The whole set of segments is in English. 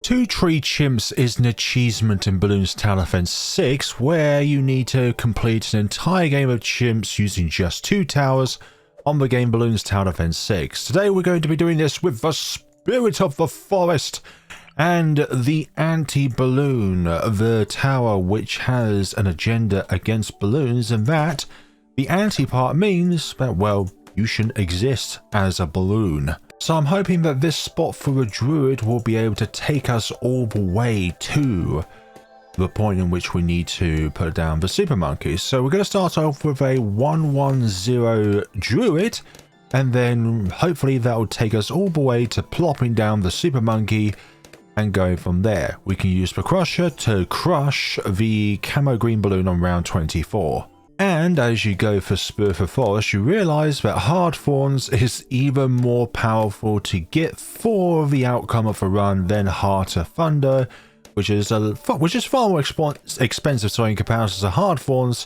Two Tree Chimps is an achievement in Bloons Tower Defense 6 where you need to complete an entire game of chimps using just 2 towers on the game Bloons Tower Defense 6. Today we're going to be doing this with the Spirit of the Forest and the Anti-Bloon, the tower which has an agenda against balloons, and that the anti part means that, well, you shouldn't exist as a balloon. So I'm hoping that this spot for a druid will be able to take us all the way to the point in which we need to put down the super monkeys. So we're going to start off with a 110 druid, and then hopefully that will take us all the way to plopping down the super monkey and going from there. We can use the crusher to crush the camo green balloon on round 24. And as you go for Spirit of Forest, you realise that Hard Thorns is even more powerful to get for the outcome of a run than Heart of Thunder, which is far more expensive in comparison to Hard Thorns,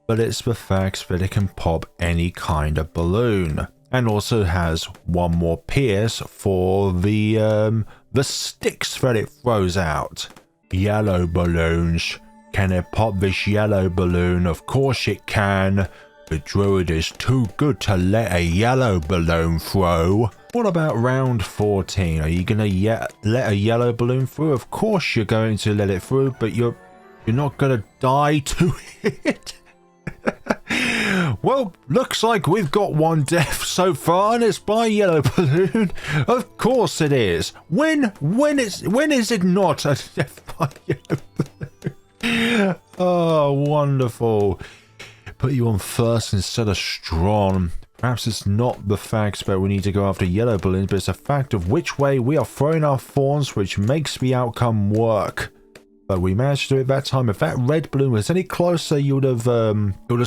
but it's the fact that it can pop any kind of balloon, and also has one more pierce for the sticks that it throws out. Yellow balloons. Can it pop this yellow balloon? Of course it can. The druid is too good to let a yellow balloon throw. What about round 14? Are you going to let a yellow balloon through? Of course you're going to let it through, but you're not going to die to it. Well, looks like we've got one death so far, and it's by a yellow balloon. Of course it is. When is it not a death by yellow balloon? Oh, wonderful. Put you on first instead of strong. Perhaps it's not the fact that we need to go after yellow balloons, but it's a fact of which way we are throwing our thorns which makes the outcome work. But we managed to do it that time. If that red balloon was any closer, it would have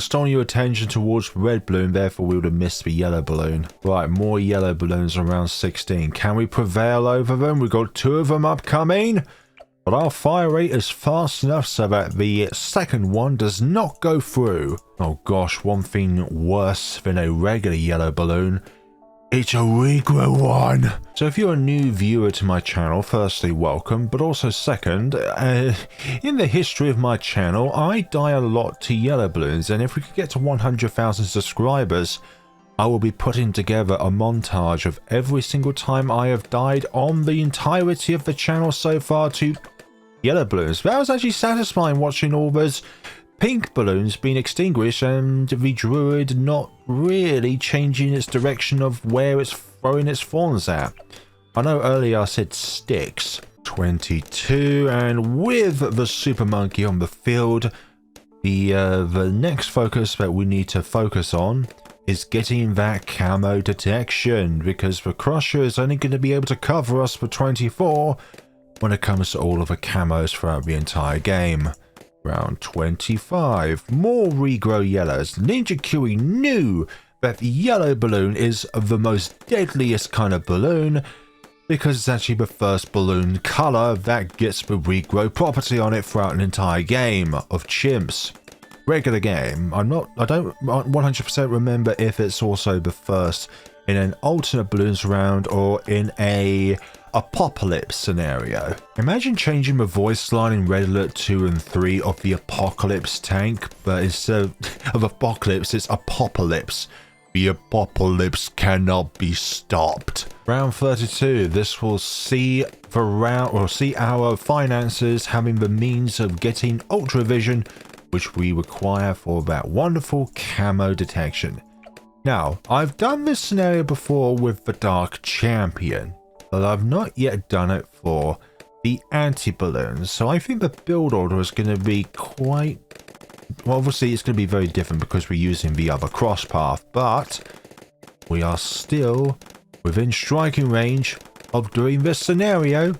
stolen your attention towards the red balloon, therefore we would have missed the yellow balloon. Right, more yellow balloons around 16. Can we prevail over them? We've got 2 of them upcoming. But our fire rate is fast enough so that the second one does not go through. Oh gosh, one thing worse than a regular yellow balloon. It's a regrow one. So if you're a new viewer to my channel, firstly, welcome. But also second, in the history of my channel, I die a lot to yellow balloons. And if we could get to 100,000 subscribers, I will be putting together a montage of every single time I have died on the entirety of the channel so far to yellow balloons. That was actually satisfying, watching all those pink balloons being extinguished and the druid not really changing its direction of where it's throwing its thorns at. I know earlier I said sticks. 22, and with the super monkey on the field, the next focus that we need to focus on is getting that camo detection, because the crusher is only going to be able to cover us for 24 when it comes to all of the camos throughout the entire game. Round 25, more regrow yellows. Ninja Kiwi knew that the yellow balloon is the most deadliest kind of balloon because it's actually the first balloon color that gets the regrow property on it throughout an entire game of chimps. Regular game. I don't 100% remember if it's also the first in an alternate balloons round or in a apocalypse scenario. Imagine changing the voice line in Red Alert 2 and 3 of the apocalypse tank, but instead of apocalypse, it's apocalypse. The apocalypse cannot be stopped. Round 32. This will see our finances having the means of getting ultra vision, which we require for that wonderful camo detection. Now, I've done this scenario before with the Dark Champion, but I've not yet done it for the anti-balloons, so I think the build order is going to be quite... Well, obviously it's going to be very different because we're using the other cross path, but we are still within striking range of doing this scenario.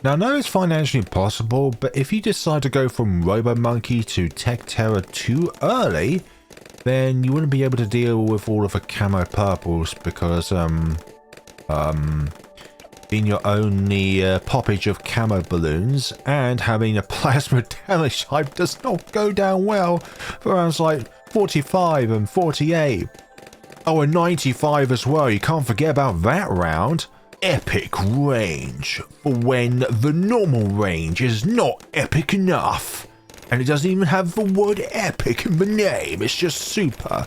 Now, I know it's financially impossible, but if you decide to go from Robo Monkey to Tech Terror too early, then you wouldn't be able to deal with all of the camo purples because, being your only poppage of camo balloons and having a plasma damage type does not go down well for rounds like 45 and 48. Oh, and 95 as well. You can't forget about that round. epic range for when the normal range is not epic enough. And it doesn't even have the word epic in the name, it's just super.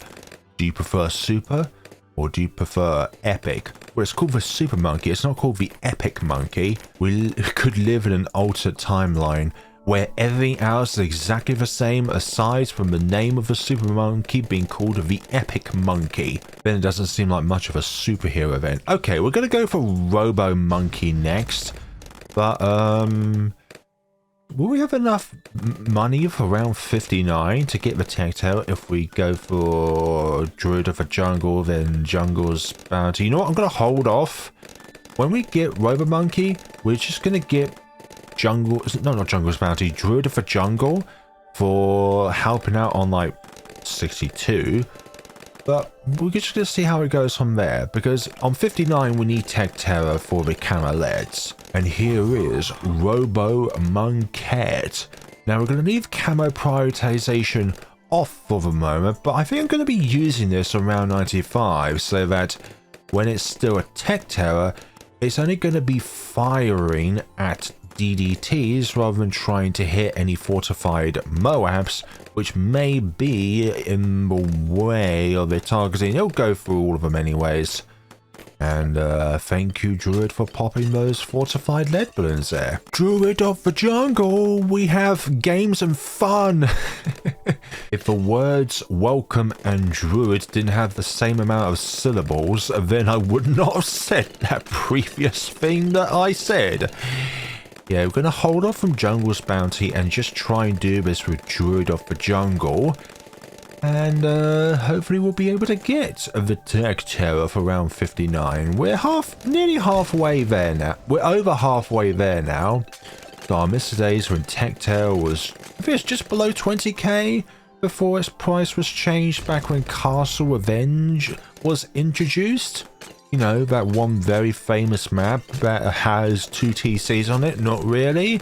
Do you prefer super or do you prefer epic? Well, it's called the Super Monkey, it's not called the Epic Monkey. We could live in an alternate timeline where everything else is exactly the same aside from the name of the Super Monkey being called the Epic Monkey. Then it doesn't seem like much of a superhero event. Okay, we're going to go for Robo Monkey next. But, will we have enough money for round 59 to get the tech tail if we go for Druid of the Jungle, then Jungle's Bounty? You know what? I'm going to hold off. When we get Robo Monkey, we're just going to get not Jungle's Bounty, Druid of the Jungle for helping out on like 62. But we're just going to see how it goes from there, because on 59 we need Tech Terror for the Camelets. And here is Robo Monkette. Now we're going to leave camo prioritization off for the moment, but I think I'm going to be using this around 95 so that when it's still a Tech Terror, it's only going to be firing at DDTs rather than trying to hit any fortified Moabs, which may be in the way of their targeting. It'll go through all of them anyways. And thank you, Druid, for popping those fortified lead balloons there. Druid of the Jungle, we have games and fun. If the words welcome and Druid didn't have the same amount of syllables, then I would not have said that previous thing that I said. Yeah, we're going to hold off from Jungle's Bounty and just try and do this with Druid of the Jungle. And hopefully we'll be able to get the Tech Terror for round 59. We're nearly halfway there now. We're over halfway there now. So I miss the days when Tech Terror was, I think it's just below 20k before its price was changed back when Castle Revenge was introduced. You know, that one very famous map that has 2 TCs on it. Not really.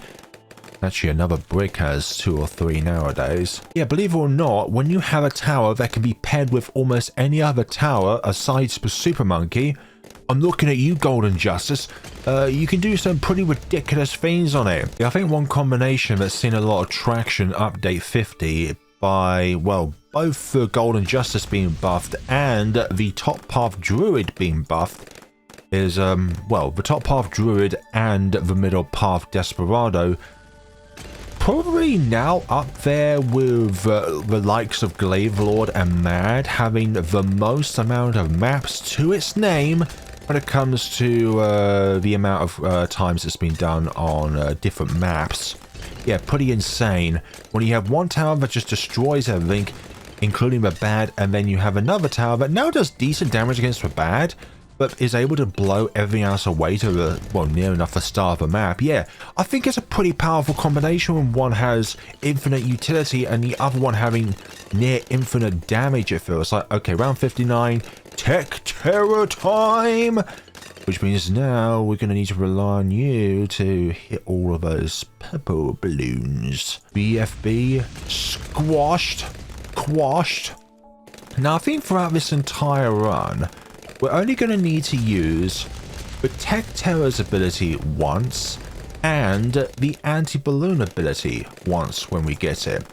Actually, another brick has 2 or 3 nowadays. Yeah, believe it or not, when you have a tower that can be paired with almost any other tower aside the Super Monkey, I'm looking at you, Golden Justice, you can do some pretty ridiculous things on it. Yeah, I think one combination that's seen a lot of traction update 50 by, well, both the Golden Justice being buffed and the Top Path Druid being buffed is, well, the Top Path Druid and the Middle Path Desperado probably now up there with the likes of Glavelord and Mad having the most amount of maps to its name when it comes to the amount of times it's been done on different maps. Yeah, pretty insane. When you have one tower that just destroys everything, including the bad, and then you have another tower that now does decent damage against the bad, but is able to blow everything else away to the, well, near enough the start of the map. Yeah, I think it's a pretty powerful combination when one has infinite utility and the other one having near infinite damage, it feels like. Okay, round 59, Tech Terror time! Which means now we're going to need to rely on you to hit all of those purple balloons. BFB, squashed, quashed. Now, I think throughout this entire run, we're only going to need to use the Tech Terror's ability once and the Anti-Bloon ability once when we get it.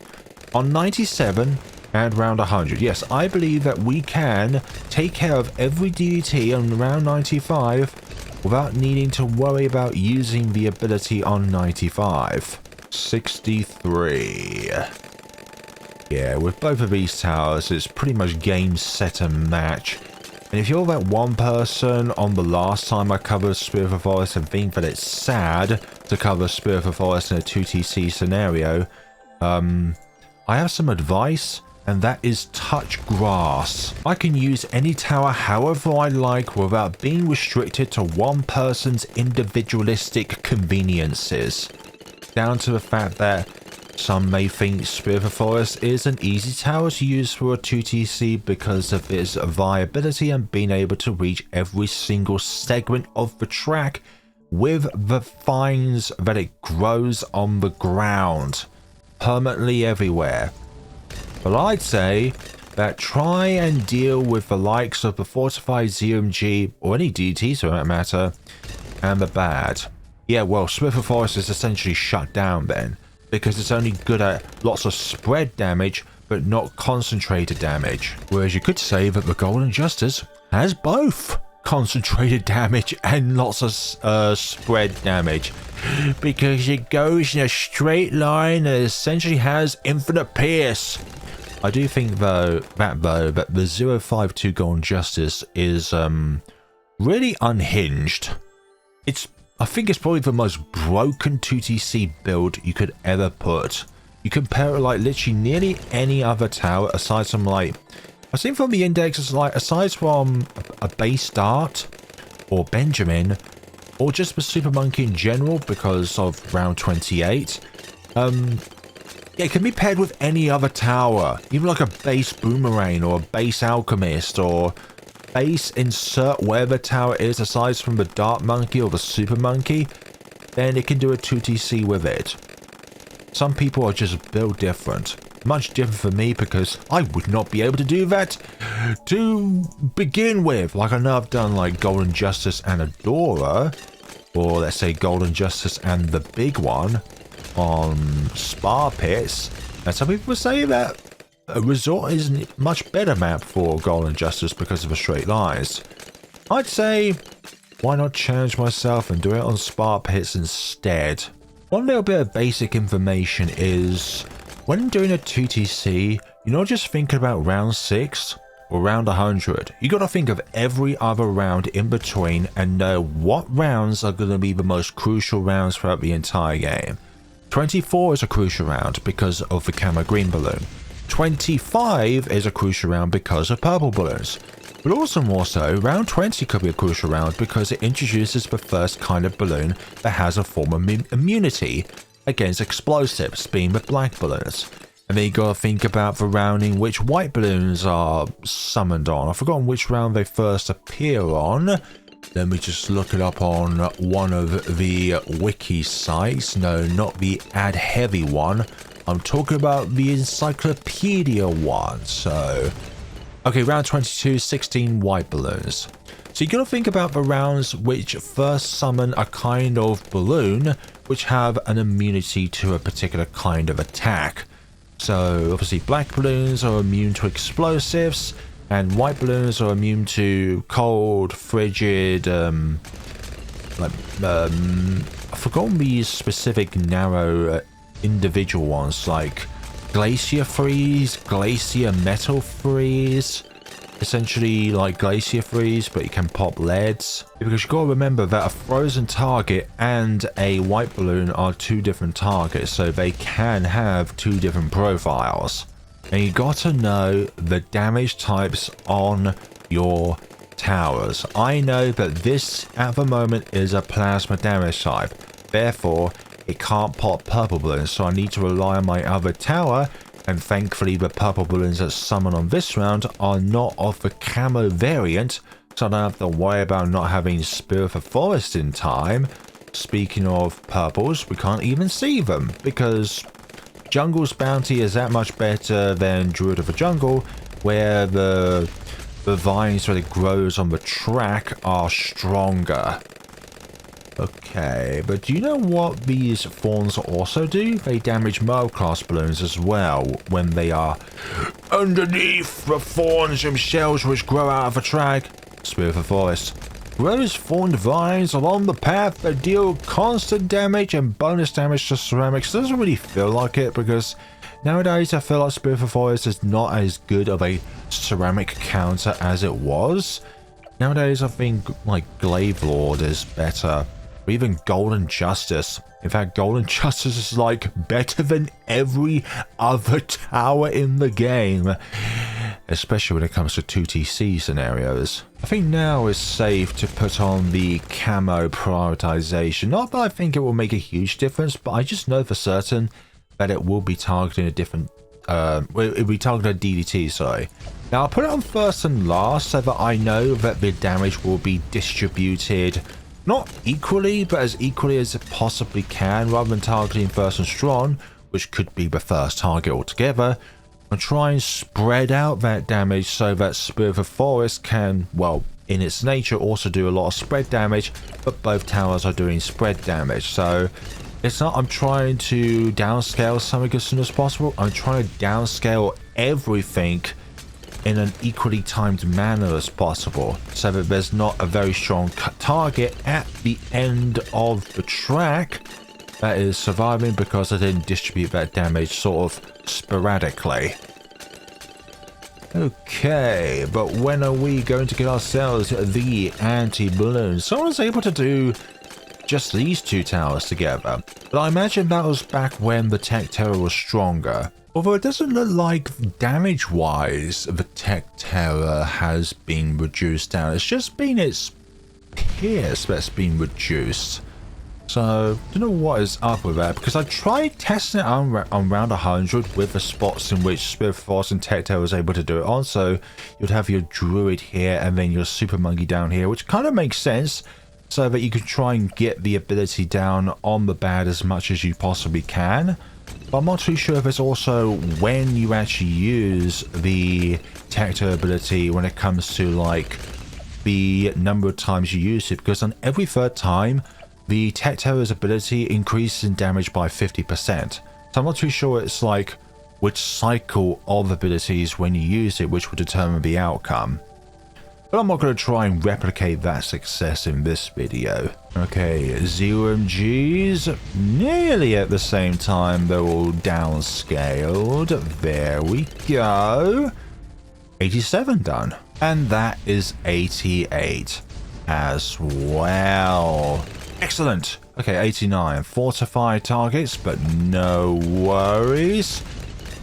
On 97 and round 100. Yes, I believe that we can take care of every DDT on round 95 without needing to worry about using the ability on 95. 63. Yeah, with both of these towers, it's pretty much game, set, and match. And if you're that one person on the last time I covered Spirit of the Forest and think that it's sad to cover Spirit of the Forest in a 2TC scenario, I have some advice, and that is touch grass. I can use any tower however I like without being restricted to one person's individualistic conveniences. Down to the fact that some may think Spirit of the Forest is an easy tower to use for a 2TC because of its viability and being able to reach every single segment of the track with the vines that it grows on the ground, permanently everywhere. But I'd say that try and deal with the likes of the fortified ZMG, or any DTs for that matter, and the bad. Yeah, well, Spirit of Forest is essentially shut down then, because it's only good at lots of spread damage, but not concentrated damage. Whereas you could say that the Golden Justice has both concentrated damage and lots of spread damage, because it goes in a straight line and essentially has infinite pierce. I do think though that the 052 Golden Justice is really unhinged. I think it's probably the most broken 2TC build you could ever put. You compare it like literally nearly any other tower aside from like, I think from the index, it's like aside from a base dart or Benjamin or just the Super Monkey in general because of round 28. Yeah, it can be paired with any other tower, even like a base Boomerang or a base Alchemist or base insert wherever tower is aside from the Dart Monkey or the Super Monkey, then it can do a 2TC with it. Some people are just built different. Much different for me because I would not be able to do that to begin with. Like I know I've done like Golden Justice and Adora, or let's say Golden Justice and the big one on Spar Pits, and some people say that a Resort is a much better map for Golden Justice because of the straight lines. I'd say, why not challenge myself and do it on Spar Pits instead? One little bit of basic information is, when doing a 2TC, you're not just thinking about round 6 or round 100. You got to think of every other round in between and know what rounds are going to be the most crucial rounds throughout the entire game. 24 is a crucial round because of the camo green balloon. 25 is a crucial round because of purple balloons. But also more so, round 20 could be a crucial round because it introduces the first kind of balloon that has a form of immunity against explosives, being the black balloons. And then you gotta think about the round in which white balloons are summoned on. I've forgotten which round they first appear on. Let me just look it up on one of the wiki sites. No, not the ad heavy one. I'm talking about the encyclopedia one. So, okay, round 22, 16 white balloons. So you gotta think about the rounds which first summon a kind of balloon which have an immunity to a particular kind of attack. So obviously black balloons are immune to explosives, and white balloons are immune to cold, frigid, I've forgotten these specific narrow individual ones, like glacier freeze, glacier metal freeze, essentially like glacier freeze, but you can pop leads. Because you gotta remember that a frozen target and a white balloon are two different targets, so they can have two different profiles. And you gotta know the damage types on your towers. I know that this at the moment is a plasma damage type, therefore it can't pop purple balloons, so I need to rely on my other tower, and thankfully the purple balloons that summon on this round are not of the camo variant, so I don't have to worry about not having Spirit of Forest in time. Speaking of purples, we can't even see them, because Jungle's bounty is that much better than Druid of the Jungle, where the vines that it grows on the track are stronger. Okay, but do you know what these thorns also do? They damage Merle class balloons as well when they are underneath the thorns themselves which grow out of the track. Spirit of the Forest grows thorned vines along the path that deal constant damage and bonus damage to ceramics. Doesn't really feel like it because nowadays I feel like Spirit of the Forest is not as good of a ceramic counter as it was. Nowadays I think like Glaive Lord is better. Or even Golden Justice. In fact, Golden Justice is like better than every other tower in the game. Especially when it comes to 2TC scenarios. I think now is safe to put on the camo prioritization. Not that I think it will make a huge difference, but I just know for certain that it will be targeting a different... it will be targeting a DDT, sorry. Now I'll put it on first and last so that I know that the damage will be distributed not equally, but as equally as it possibly can, rather than targeting first and strong, which could be the first target altogether. I'll try and spread out that damage so that Spirit of the Forest can, well, in its nature also do a lot of spread damage, but both towers are doing spread damage. So it's not I'm trying to downscale something as soon as possible. I'm trying to downscale everything in an equally timed manner as possible, so that there's not a very strong target at the end of the track that is surviving because I didn't distribute that damage sort of sporadically. Okay, but when are we going to get ourselves the Anti-Bloon? So I was able to do just these two towers together, but I imagine that was back when the Tech Terror was stronger. Although it doesn't look like damage-wise the Tech Terror has been reduced down. It's just been its pierce that's been reduced. So, I don't know what is up with that, because I tried testing it on round 100 with the spots in which Spirit Force and Tech Terror was able to do it on. So, you'd have your Druid here and then your Super Monkey down here, which kind of makes sense, so that you can try and get the ability down on the bad as much as you possibly can. But I'm not too sure if it's also when you actually use the Tech Terror ability when it comes to, like, the number of times you use it, because on every third time, the Tech Terror's ability increases in damage by 50%. So I'm not too sure it's like which cycle of abilities when you use it which will determine the outcome. But I'm not going to try and replicate that success in this video. Okay, 0MGs, nearly at the same time, they're all downscaled. There we go. 87 done. And that is 88 as well. Excellent. Okay, 89. Fortified targets, but no worries.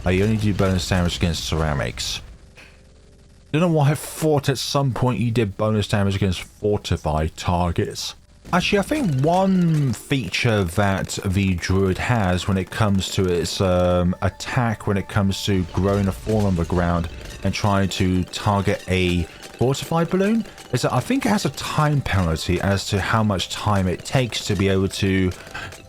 I only do bonus damage against ceramics. I don't know why I thought at some point you did bonus damage against fortified targets. Actually, I think one feature that the Druid has when it comes to its attack, when it comes to growing a fall on the ground and trying to target a fortified balloon, is that I think it has a time penalty as to how much time it takes to be able to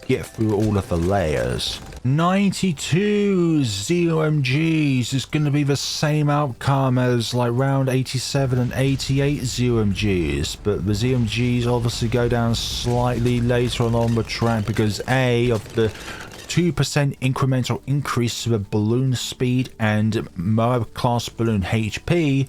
get through all of the layers. 92 0MGs is going to be the same outcome as like round 87 and 88 0MGs, but the ZMGs obviously go down slightly later on the track because A, of the 2% incremental increase to the balloon speed and Moab class balloon HP.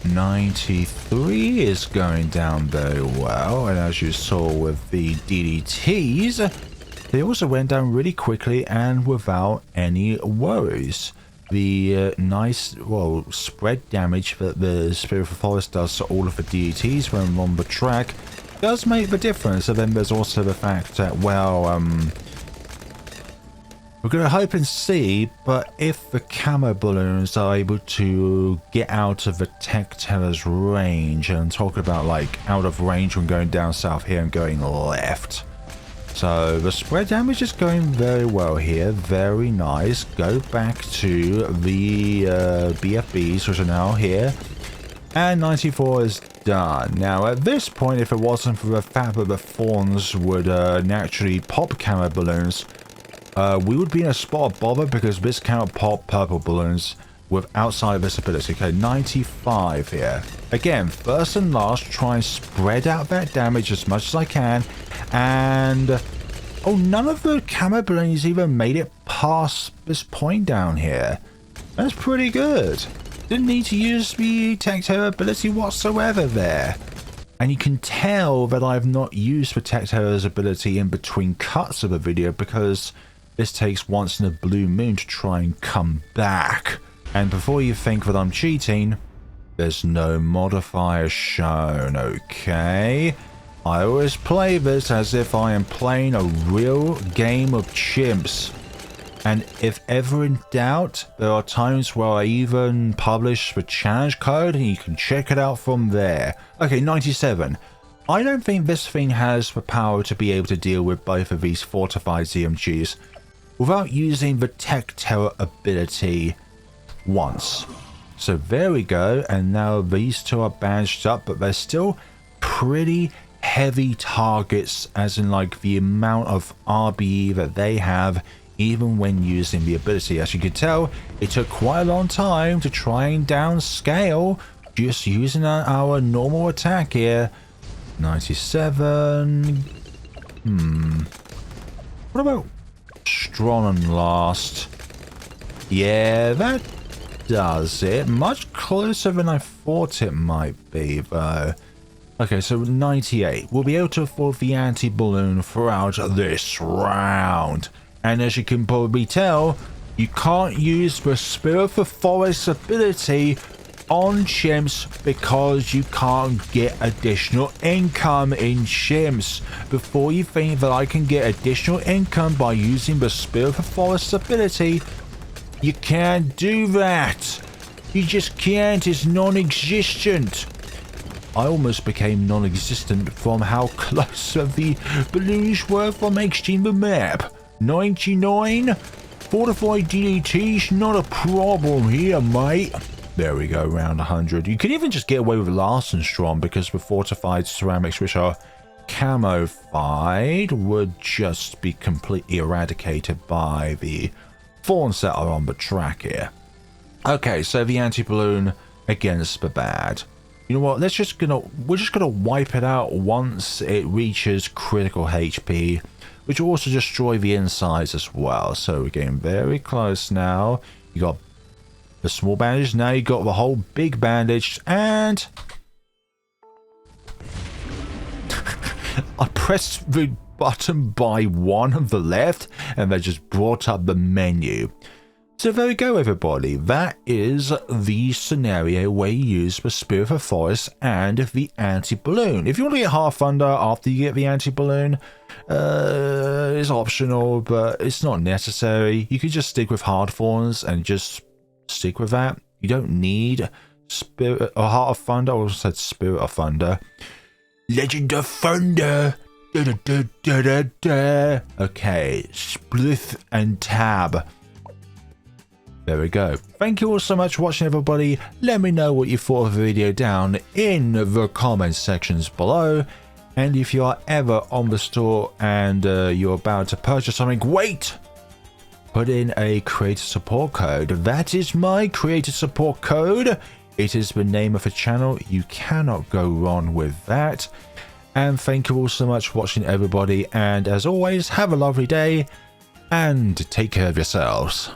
93 is going down very well, and as you saw with the DDTs, they also went down really quickly and without any worries. The nice, well, spread damage that the Spirit of the Forest does to all of the DDTs when on the track does make the difference. And then there's also the fact that, well, we're going to hope and see, but if the camo balloons are able to get out of the Tech Terror's range, and I'm talking about like out of range when going down south here and going left. So the spread damage is going very well here, very nice. Go back to the BFBs, which are now here. And 94 is done. Now at this point, if it wasn't for the fact that the Thorns would naturally pop camo balloons, we would be in a spot of bother because this cannot pop purple balloons with outside of this ability. Okay, 95 here. Again, first and last, try and spread out that damage as much as I can. And oh, none of the camo balloons even made it past this point down here. That's pretty good. Didn't need to use the Tech Terror ability whatsoever there. And you can tell that I've not used the Tech Terror's ability in between cuts of the video because this takes once in a blue moon to try and come back. And before you think that I'm cheating, there's no modifier shown, okay? I always play this as if I am playing a real game of chimps. And if ever in doubt, there are times where I even publish the challenge code and you can check it out from there. Okay, 97. I don't think this thing has the power to be able to deal with both of these fortified ZMGs without using the Tech Terror ability once. So there we go, and now these two are bandaged up, but they're still pretty heavy targets, as in like the amount of RBE that they have even when using the ability. As you can tell, it took quite a long time to try and downscale just using our normal attack here. 97. What about strong and last? Yeah, that does it. Much closer than I thought it might be, though. Okay, so 98. We'll be able to afford the anti-balloon throughout this round. And as you can probably tell, you can't use the Spirit of the Forest ability on chimps because you can't get additional income in chimps. Before you think that I can get additional income by using the Spirit of the Forest ability, you can't do that. You just can't. It's non-existent. I almost became non-existent from how close the balloons were from exiting the map. 99? Fortified DDT's not a problem here, mate. There we go, around 100. You could even just get away with last and strong because the fortified ceramics, which are camofied, would just be completely eradicated by the thorns that are on the track here. Okay, so the anti-balloon against the bad. You know what? We're just gonna wipe it out once it reaches critical HP, which will also destroy the insides as well. So we're getting very close now. You got the small bandage, now you got the whole big bandage, and I pressed the button by one on the left and that just brought up the menu. So there we go, everybody. That is the scenario where you use the Spirit of the Forest and the anti-balloon. If you want to get half thunder after you get the anti-balloon, it's optional, but it's not necessary. You could just stick with hard thorns and just stick with that. You don't need Spirit or Heart of Thunder. I also said Spirit of Thunder. Legend of Thunder. Da, da, da, da, da, da. Okay, Splith and Tab. There we go. Thank you all so much for watching, everybody. Let me know what you thought of the video down in the comments sections below. And if you are ever on the store and you're about to purchase something, wait! Put in a creator support code. That is my creator support code. It is the name of the channel. You cannot go wrong with that. And thank you all so much for watching, everybody. And as always, have a lovely day and take care of yourselves.